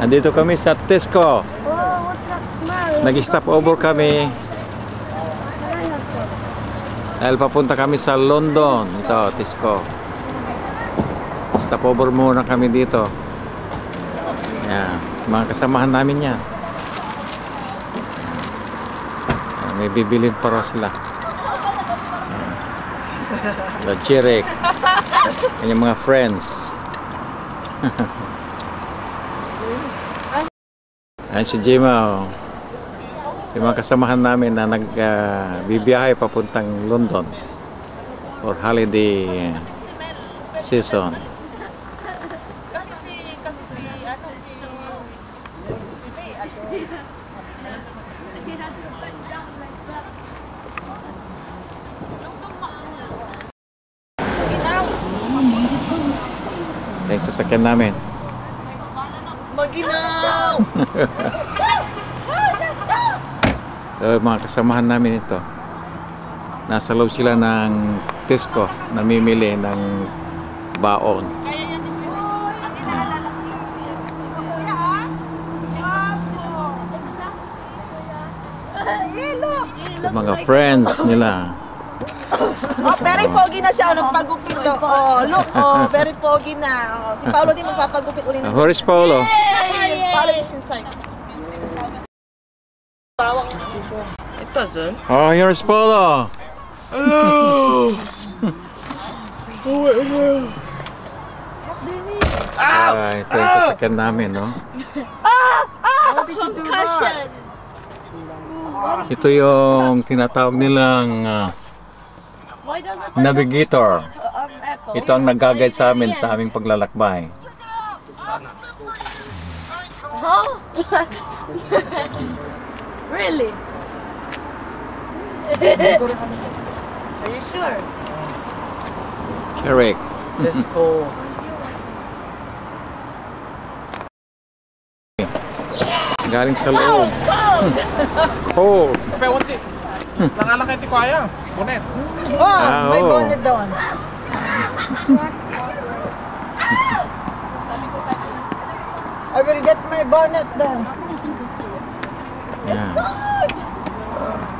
Andito kami sa Tesco. Oh, what's that smell? Nag-stop over kami. Dahil papunta kami sa London. Ito, Tesco. Stop over muna kami dito. Yan. Mga kasamahan namin yan. May bibilin pa sila. The Chirek. Yan yung mga friends. Ayan si Jima. Yung mga kasamahan namin na nagbibiyahe papuntang London for holiday season. Thanks sa sakyan namin. Maginaw! So, mga kasamahan namin ito. Nasa loob sila ng Tesco, namimili ng baon. So, mga friends nila. Oh, very pogi na siya. Nagpagupit to. Oh, look. Oh, very pogi na. Oh, si Paolo din magpapagupit ulit. Where is Paolo? Paolo is inside. Bawang. It doesn't. Oh, here's Paolo. Hello. Ito yung sasakyan namin, no? Concussion! Ito yung tinatawag nilang Why does it navigator. echo? Ito ang nag-guide sa amin sa aming paglalakbay. Huh? Really? Are you sure? Correct. Tesco. Galing sa loob. Oh. Pewanti. Nangalakay ti kuya. Bonet. Oh, may oo. bonnet doon. I will get my bonnet doon. Yan.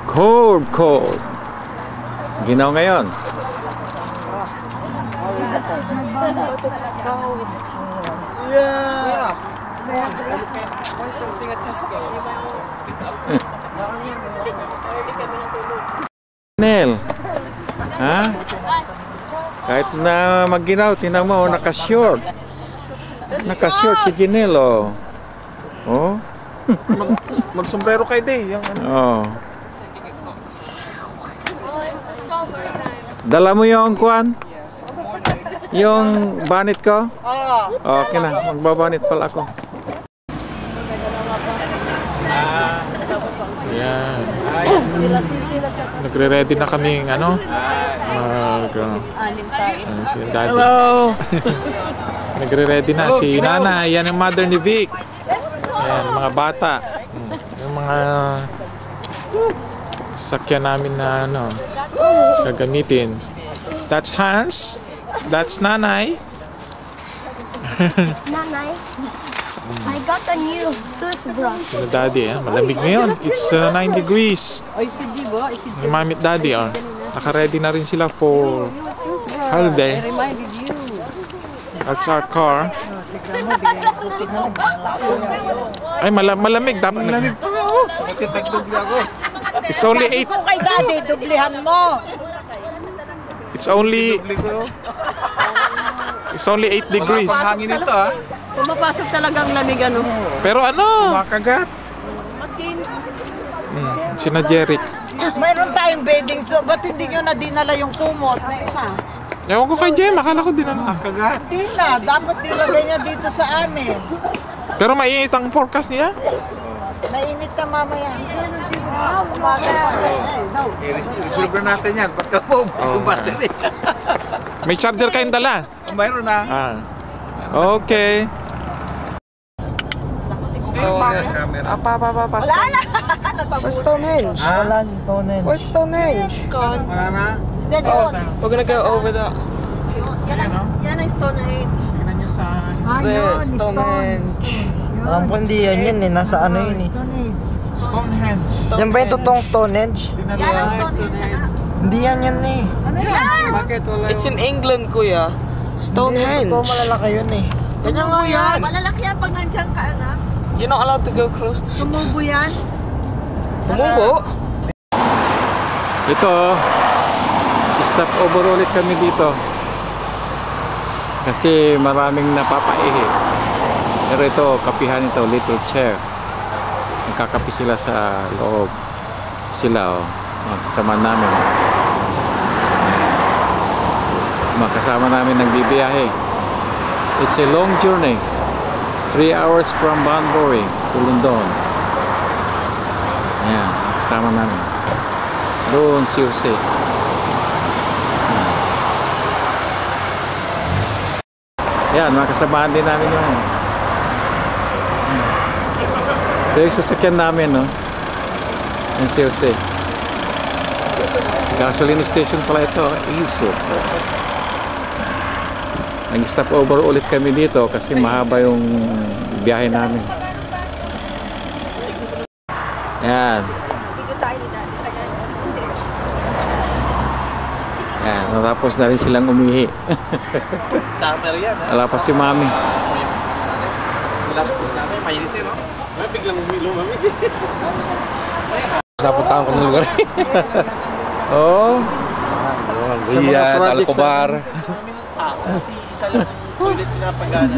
Cold, cold. Ginaw ngayon. Yeah. Why something at Tesco's? Nel. Ha? Kahit na magginaw, tinan mo, naka-short. Naka-short si Janelle, oh. Oh? Magsombrero kay Day. Yung ano. Oh. Oh, it's the summertime. Dala mo yung kuwan? Yung bonnet ko? Oh. Okay na, magbabanit pala ako. Yan. Nagre-ready na kaming ano? Si Daddy. Hello! Nagre-ready na si Nanay. Yan ang mother ni Vic. Yan, mga bata. Yung mga sakyan namin na ano, gagamitin. That's Hans. That's Nanay. Nanay, I got a new toothbrush. Yung Daddy, malamig ngayon. It's 9 degrees. Yung Mami at Daddy, naka-ready na rin sila for holiday. That's our car. Ay, malamig. Dapat malamig. It's only 8. Kung kay Daddy, dublihan mo. It's only 8 degrees. Hangin ito ah. Pumapasok talagang lamig ano. Pero ano? Makagat. Maski Sina Jeric. Mayroon tayong bedding so ba't hindi nyo na dinala yung kumot na isa? Ewan ko kay Jem, akala ko din ano. Makagat. Hindi na, dapat ilagay niya dito sa amin. Pero mainit ang forecast niya. Mainit na mamaya. Mamaya. No. Isulog na natin yan. Pagka maubos yung battery. May charger kayong dala. Mayroon na. Ah. Okay. Wala Wala na. Where's Stonehenge? Wala si Stonehenge. Where's Stonehenge? Wala na. Then Oh, we're gonna go over the Yan ang Stonehenge. Tingnan nyo sa Ah, the yun, Stonehenge. Yun. Alam ko hindi yan eh. Nasa ano yun eh. Stonehenge. Yan ba yung totoong Stonehenge? Hindi yan yun eh. Bakit wala It's in England, kuya. Stonehenge. Totoo malalaki yun eh. Ganyan nga yan. Malalaki yan pag nandiyan ka, anak. You're not allowed to go close to it. Tumubo yan. Tumubo? Ito, stop over ulit kami dito. Kasi maraming napapaihi. Pero ito, kapihan ito, little chair. Nagkakapi sila sa loob. Sila, oh. Mga kasama namin. Mga kasama namin nagbibiyahe. It's a long journey. 3 hours from Banbury to London. Ayan, kasama namin. Doon, Siusi. Yan, mga kasamahan din namin yun. Ito yung sasakyan namin, no? Yung Siusi. Gasoline station pala ito, Iso. Nag-stop over ulit kami dito kasi mahaba yung biyahe namin. Yan. Yan, natapos na rin silang umihi. Summer yan ha. Wala pa si Mami. Last food namin, mainit eh no? May biglang umilo, mami. Napuntahan ko ng lugar. Oh. Riyan, projects Alcobar. Kasi isa lang toilet pinapagana.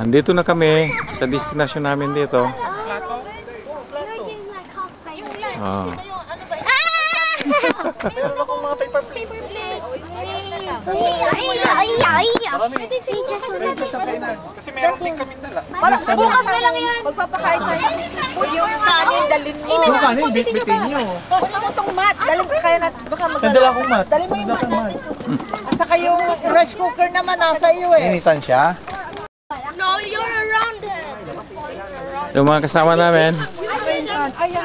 Andito na kami sa destination namin dito. Oh. Meron akong mga paper plates. Kasi meron din kami dala. Bukas na lang yan. Magpapakain tayo. Yung kanin, dalhin mo. Yung kanin, bitbitin nyo. Kunin mo tong mat. Dalhin ko kaya natin. Baka Nadala akong mat. Dalhin mo yung mat natin. At saka yung rice cooker naman nasa iyo eh. Initan siya. No, you're around it. Yung mga kasama namin.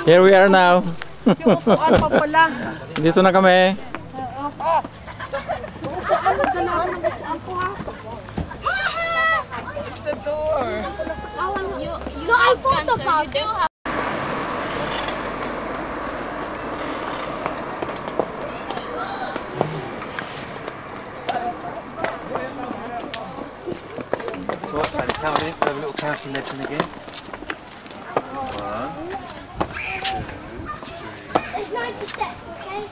Here we are now. Yung upuan pa pala. Dito na kami. You have photocopy. You do have. Count in for a little counting lesson again. 1, 2, 3. There's 90 steps, okay?